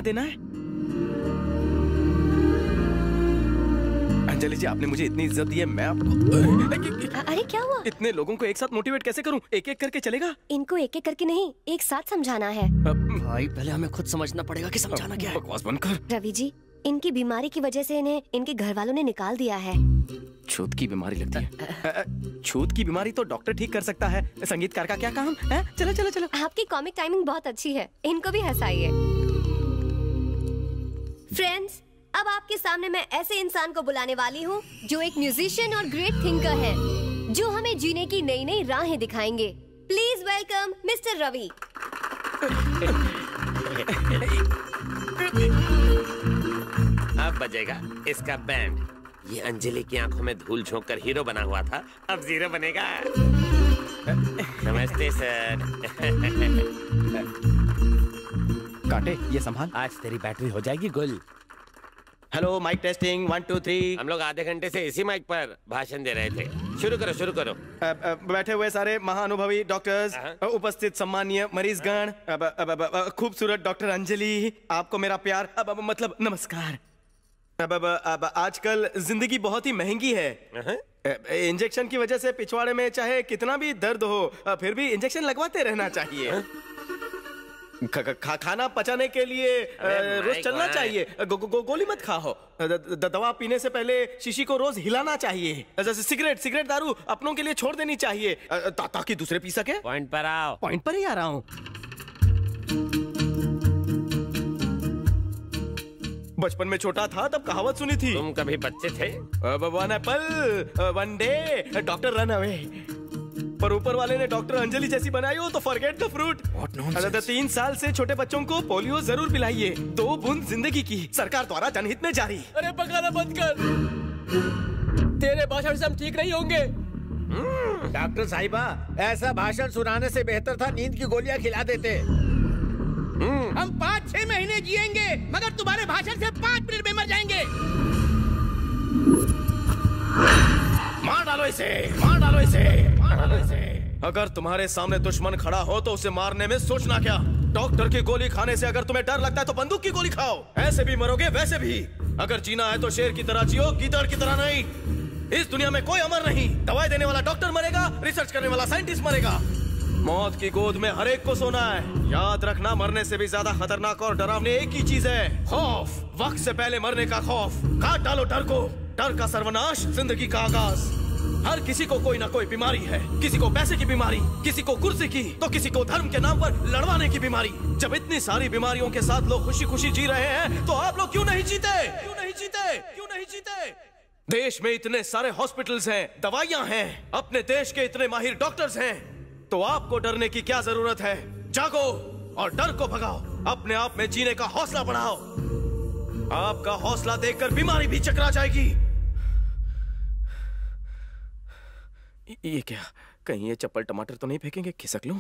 देना है। अंजलि जी, आपने मुझे इतनी इज्जत दी है, मैं आपको। अरे क्या हुआ? इतने लोगों को एक साथ मोटिवेट कैसे करूं? एक एक करके चलेगा? इनको एक एक करके नहीं, एक साथ समझाना है। भाई पहले हमें खुद समझना पड़ेगा कि समझाना क्या है। बकवास बंद कर। रवि जी, इनकी बीमारी की वजह से इन्हें इनके घर वालों ने निकाल दिया है। छूत की बीमारी लगती है। छूत की बीमारी तो डॉक्टर ठीक कर सकता है, संगीतकार का क्या काम है? चलो चलो चलो। आपकी कॉमिक टाइमिंग बहुत अच्छी है, इनको भी हंसाइए। फ्रेंड्स, अब आपके सामने मैं ऐसे इंसान को बुलाने वाली हूँ जो एक म्यूजिशियन और ग्रेट थिंकर है, जो हमें जीने की नई नई राहें दिखाएंगे। Please welcome mister Ravi. अब बजेगा इसका बैंड। ये अंजलि की आंखों में धूल झोंक कर हीरो बना हुआ था, अब जीरो बनेगा। नमस्ते सर। कांटे, ये संभाल। आज तेरी बैटरी हो जाएगी गुल। Hello, mike testing 1 2 3। हम लोग आधे घंटे से इसी माइक पर भाषण दे रहे थे। शुरू करो शुरू करो। बैठे हुए सारे महाअनुभवी डॉक्टर्स, उपस्थित सम्मानीय मरीजगण, खूबसूरत डॉक्टर अंजलि, आपको मेरा प्यार, मतलब नमस्कार। अब आजकल जिंदगी बहुत ही महंगी है। इंजेक्शन की वजह से पिछवाड़े में चाहे कितना भी दर्द हो, फिर भी इंजेक्शन लगवाते रहना चाहिए। खाना पचाने के लिए रोज चलना चाहिए। गोली मत खाओ। दवा पीने से पहले शीशी को रोज हिलाना चाहिए। जैसे सिगरेट दारू अपनों के लिए छोड़ देनी चाहिए, ताकि दूसरे पी सके। पॉइंट पर आओ। पॉइंट पर ही आ रहा हूँ। बचपन में छोटा था तब कहावत सुनी थी। तुम कभी बच्चे थे? One Apple one day doctor run away. पर ऊपर वाले ने डॉक्टर अंजलि जैसी बनाई हो तो फॉरगेट द फ्रूट। 3 साल से छोटे बच्चों को पोलियो जरूर पिलाइए। 2 बूंद जिंदगी की, सरकार द्वारा जनहित में जारी। अरे पकाना बंद कर, तेरे भाषण से हम ठीक नहीं होंगे। डॉक्टर साहिबा, ऐसा भाषण सुनाने से बेहतर था नींद की गोलियां खिला देते। हम 5-6 महीने जिएंगे, मगर तुम्हारे भाषण से 5 मिनट में मर जाएंगे। मार डालो इसे, मार डालो इसे, मार डालो इसे। अगर तुम्हारे सामने दुश्मन खड़ा हो तो उसे मारने में सोचना क्या? डॉक्टर की गोली खाने से अगर तुम्हें डर लगता है तो बंदूक की गोली खाओ। ऐसे भी मरोगे वैसे भी। अगर जीना है तो शेर की तरह जियो, गीदड़ की तरह नहीं। इस दुनिया में कोई अमर नहीं। दवाई देने वाला डॉक्टर मरेगा, रिसर्च करने वाला साइंटिस्ट मरेगा। मौत की गोद में हर एक को सोना है। याद रखना, मरने से भी ज्यादा खतरनाक और डरावनी एक ही चीज है, खौफ। वक्त से पहले मरने का खौफ। काट डालो डर को। डर का सर्वनाश, जिंदगी का आगाज। हर किसी को कोई ना कोई बीमारी है। किसी को पैसे की बीमारी, किसी को कुर्सी की, तो किसी को धर्म के नाम पर लड़वाने की बीमारी। जब इतनी सारी बीमारियों के साथ लोग खुशी खुशी जी रहे हैं तो आप लोग क्यों नहीं जीते? क्यों नहीं जीते? क्यों नहीं जीते? देश में इतने सारे हॉस्पिटल्स हैं, दवाइयां हैं, अपने देश के इतने माहिर डॉक्टर्स हैं, तो आपको डरने की क्या जरूरत है? जागो और डर को भगाओ। अपने आप में जीने का हौसला बढ़ाओ। आपका हौसला देखकर बीमारी भी चकरा जाएगी। ये क्या? कहीं ये चप्पल टमाटर तो नहीं फेंकेंगे? खिसक लूं?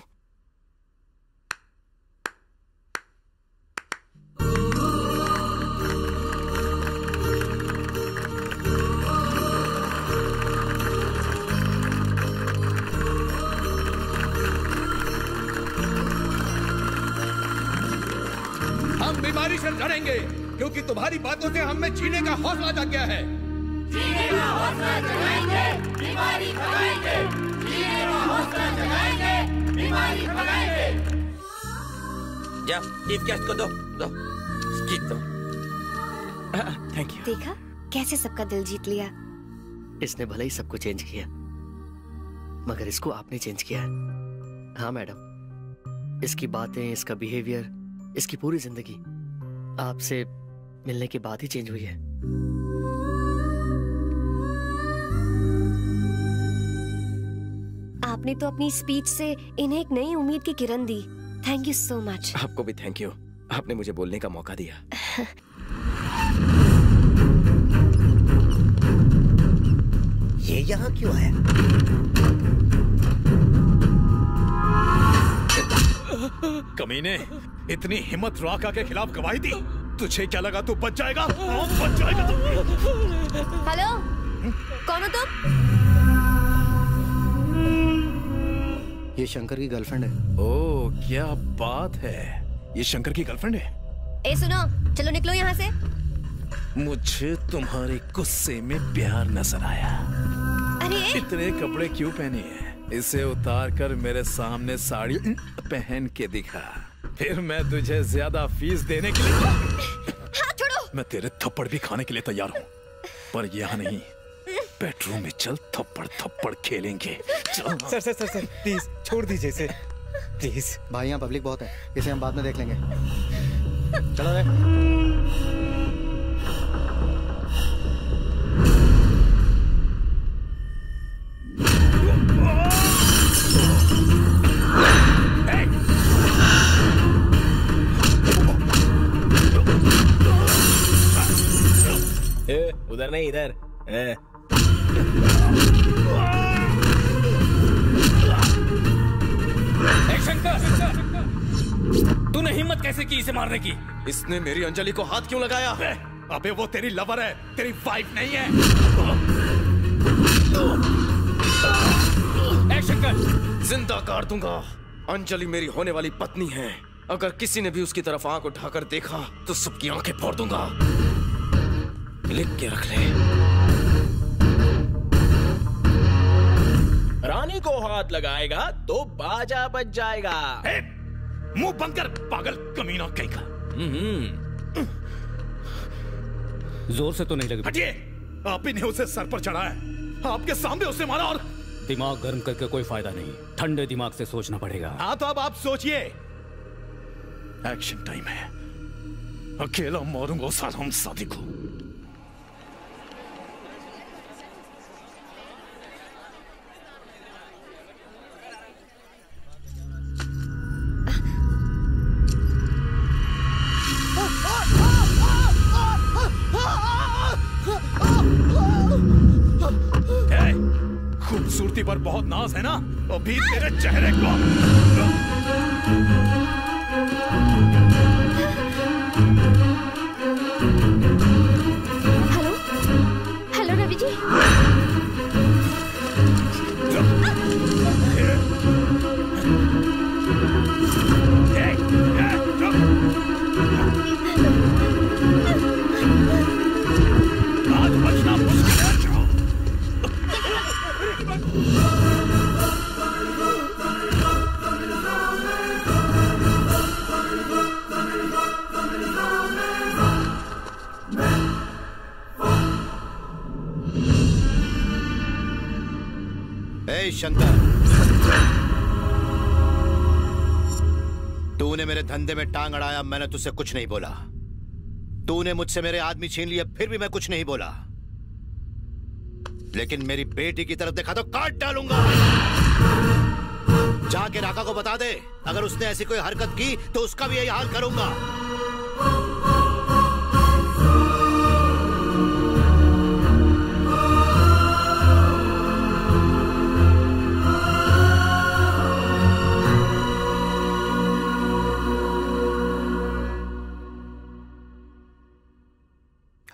हम बीमारी से लड़ेंगे, क्योंकि तुम्हारी बातों से हम में जीने का हौसला जाग गया है। जीने का हौसला जगाएंगे, बीमारी भगाएंगे। जीने का हौसला जगाएंगे, बीमारी भगाएंगे। जा, चीफ गेस्ट को दो, दो, दो। Thank you. देखा कैसे सबका दिल जीत लिया। इसने भले ही सबको चेंज किया, मगर इसको आपने चेंज किया है। हाँ मैडम, इसकी बातें, इसका बिहेवियर, इसकी पूरी जिंदगी आपसे मिलने के बाद ही चेंज हुई है। आपने तो अपनी स्पीच से इन्हें एक नई उम्मीद की किरण दी। Thank you so much. आपको भी थैंक यू, आपने मुझे बोलने का मौका दिया। ये यहाँ क्यों है? कमीने, इतनी हिम्मत रॉका के खिलाफ गवाही दी। तुझे क्या लगा तू बच जाएगा? बच जाएगा तू। हेलो, कौन हो तुम? ये शंकर की गर्लफ्रेंड है। ओह, क्या बात है। ये शंकर की गर्लफ्रेंड है? ए सुनो, चलो निकलो यहाँ से। मुझे तुम्हारे गुस्से में प्यार नजर आया। अरे इतने कपड़े क्यों पहनी है? इसे उतार कर मेरे सामने साड़ी पहन के दिखा, फिर मैं तुझे ज्यादा फीस देने के लिए हाथ छोड़ो। मैं तेरे थप्पड़ भी खाने के लिए तैयार हूँ, पर यहाँ नहीं, बेडरूम में चल, थप्पड़ थप्पड़ खेलेंगे। Sir sir sir sir please छोड़ दीजिए इसे प्लीज। भाई यहाँ पब्लिक बहुत है, इसे हम बाद में देख लेंगे। चलो रे। उधर नहीं, इधर। तूने हिम्मत कैसे की इसे मारने की? इसने मेरी अंजलि को हाथ क्यों लगाया? अबे वो तेरी लवर है, तेरी वाइफ नहीं है। एक्शन कर। जिंदा काट दूंगा। अंजलि मेरी होने वाली पत्नी है। अगर किसी ने भी उसकी तरफ आंख उठाकर देखा तो सबकी आंखें फोड़ दूंगा। लिख के रख ले। रानी को हाथ लगाएगा तो बाजा बज जाएगा। मुंह बंद कर, पागल कमीना कहीं का। जोर से तो नहीं लगी। हटिए, आप ही ने उसे सर पर चढ़ाया, आपके सामने उसे मारा और दिमाग गर्म करके कोई फायदा नहीं, ठंडे दिमाग से सोचना पड़ेगा। हाँ तो अब आप सोचिए। एक्शन टाइम है। अकेला मारूंगा उस हरामजादी को। खूबसूरती पर बहुत नाज है ना, अभी तेरे चेहरे को। Hello hello Ravi ji. आज बचना मुश्किल है। शंकर, तूने मेरे धंधे में टांग अड़ाया, मैंने तुझसे कुछ नहीं बोला। तूने मुझसे मेरे आदमी छीन लिए, फिर भी मैं कुछ नहीं बोला। लेकिन मेरी बेटी की तरफ देखा तो काट डालूंगा। जाके राका को बता दे, अगर उसने ऐसी कोई हरकत की तो उसका भी यही हाल करूंगा।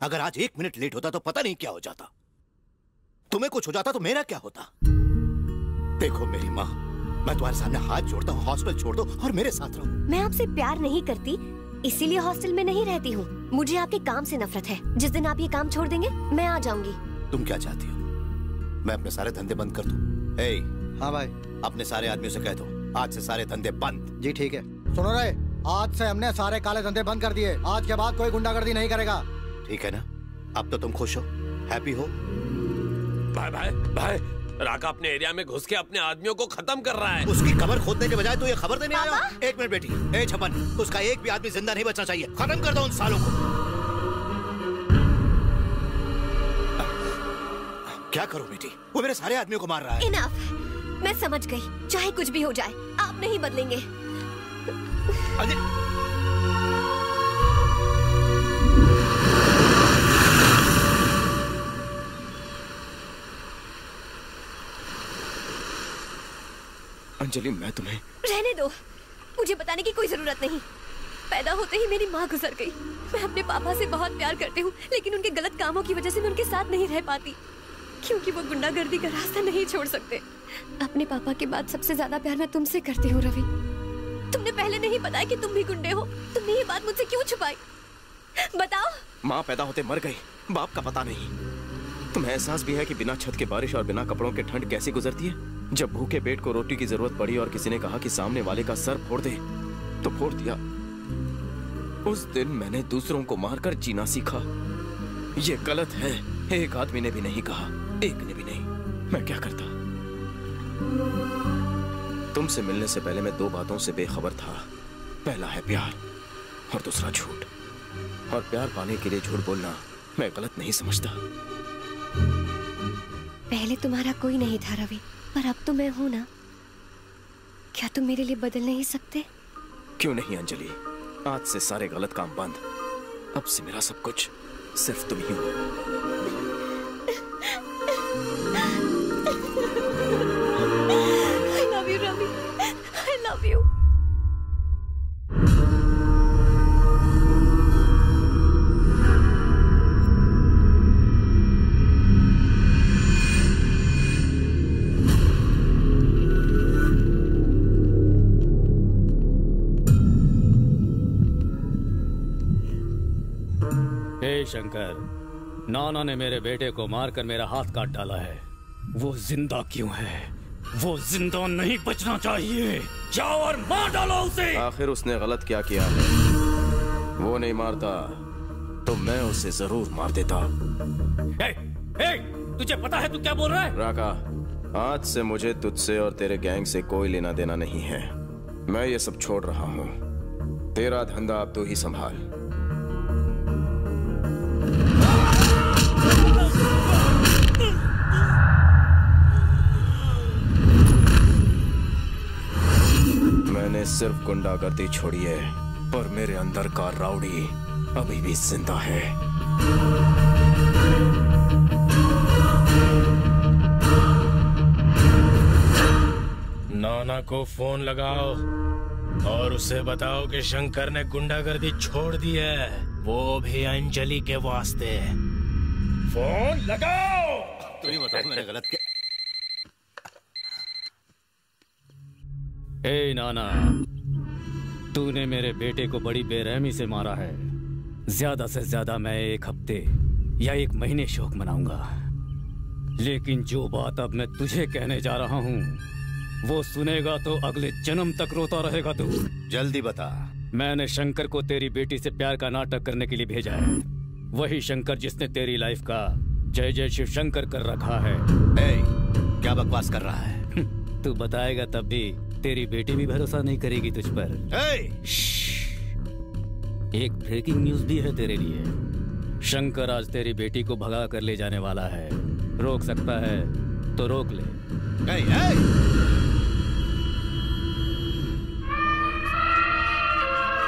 अगर आज 1 मिनट लेट होता तो पता नहीं क्या हो जाता। तुम्हें कुछ हो जाता तो मेरा क्या होता। देखो मेरी माँ, मैं तुम्हारे सामने हाथ जोड़ता हूँ, हॉस्टल छोड़ दो और मेरे साथ रहो। मैं आपसे प्यार नहीं करती, इसीलिए हॉस्टल में नहीं रहती हूँ। मुझे आपके काम से नफरत है। जिस दिन आप ये काम छोड़ देंगे मैं आ जाऊंगी। तुम क्या चाहती हो? मैं अपने सारे धंधे बंद कर दूं? हाँ भाई, अपने सारे आदमियों से कह दो आज से सारे धंधे बंद। जी ठीक है। सुनो रे, आज से हमने सारे काले धंधे बंद कर दिए। आज के बाद कोई गुंडागर्दी नहीं करेगा। ठीक है ना? अब तो तुम खुश हो, हैप्पी हो? भाई भाई भाई, राका अपने एरिया में घुस के अपने आदमियों को खत्म कर रहा है। उसकी कबर खोदने के बजाय तू ये खबर देने आया? 1 मिनट बेटी। ए छपन, उसका एक भी आदमी जिंदा नहीं बचना चाहिए। खत्म कर दो उन सालों को। क्या करूं बेटी? वो मेरे सारे आदमियों को मार रहा है। इनफ, मैं समझ गई। चाहे कुछ भी हो जाए, आप नहीं बदलेंगे। अंजलि, मैं तुम्हें रहने दो। मुझे बताने की कोई जरूरत नहीं। पैदा होते ही मेरी माँ गुजर गई। मैं अपने पापा से बहुत प्यार करती हूँ, लेकिन उनके गलत कामों की वजह से मैं उनके साथ नहीं रह पाती, क्योंकि वो गुंडागर्दी का रास्ता नहीं छोड़ सकते। अपने पापा के बाद सबसे ज्यादा प्यार मैं तुमसे करती हूँ रवि। तुमने पहले नहीं बताया कि तुम भी गुंडे हो? तुमने ये बात मुझसे क्यों छुपाई? बताओ। माँ पैदा होते मर गई, बाप का पता नहीं। तुम्हें एहसास भी है कि बिना छत के बारिश और बिना कपड़ों के ठंड कैसी गुजरती है? जब भूखे पेट को रोटी की जरूरत पड़ी और किसी ने कहा कि सामने वाले का सर फोड़ दे, तो फोड़ दिया। उस दिन मैंने दूसरों को मारकर जीना सीखा। ये गलत है, एक आदमी ने भी नहीं कहा, एक ने भी नहीं। मैं क्या करता? तुमसे मिलने से पहले मैं 2 बातों से बेखबर था। पहला है प्यार और दूसरा झूठ। और प्यार पाने के लिए झूठ बोलना मैं गलत नहीं समझता। पहले तुम्हारा कोई नहीं था रवि, पर अब तो मैं हूं ना। क्या तुम मेरे लिए बदल नहीं सकते? क्यों नहीं अंजलि, आज से सारे गलत काम बंद। अब से मेरा सब कुछ सिर्फ तुम ही हो। I love you, Ravi. I love you. हे शंकर, नाना ने मेरे बेटे को मारकर मेरा हाथ काट डाला है। वो जिंदा क्यों है? वो जिंदा नहीं बचना चाहिए। जाओ और मार डालो उसे। आखिर उसने गलत क्या किया है? वो नहीं मारता तो मैं उसे जरूर मार देता। तुझे पता है तू क्या बोल रहा है? राका, आज से मुझे तुझसे और तेरे गैंग से कोई लेना देना नहीं है। मैं ये सब छोड़ रहा हूँ। तेरा धंधा अब तू ही संभाल। मैंने सिर्फ गुंडागर्दी छोड़ी है, पर मेरे अंदर का राउडी अभी भी जिंदा है। नाना को फोन लगाओ और उसे बताओ कि शंकर ने गुंडागर्दी छोड़ दी है, वो भी अंजलि के वास्ते। फोन लगाओ। तो ये बताओ मैंने गलत किया? ए नाना, तूने मेरे बेटे को बड़ी बेरहमी से मारा है। ज्यादा से ज्यादा मैं 1 हफ्ते या 1 महीने शोक मनाऊंगा, लेकिन जो बात अब मैं तुझे कहने जा रहा हूँ वो सुनेगा तो अगले जन्म तक रोता रहेगा तू। जल्दी बता। मैंने शंकर को तेरी बेटी से प्यार का नाटक करने के लिए भेजा है। वही शंकर जिसने तेरी लाइफ का जय जय शिव शंकर कर रखा है। क्या बकवास कर रहा है? तू बताएगा तब भी तेरी बेटी भी भरोसा नहीं करेगी तुझ पर। एक ब्रेकिंग न्यूज भी है तेरे लिए। शंकर आज तेरी बेटी को भगा कर ले जाने वाला है। रोक सकता है तो रोक ले।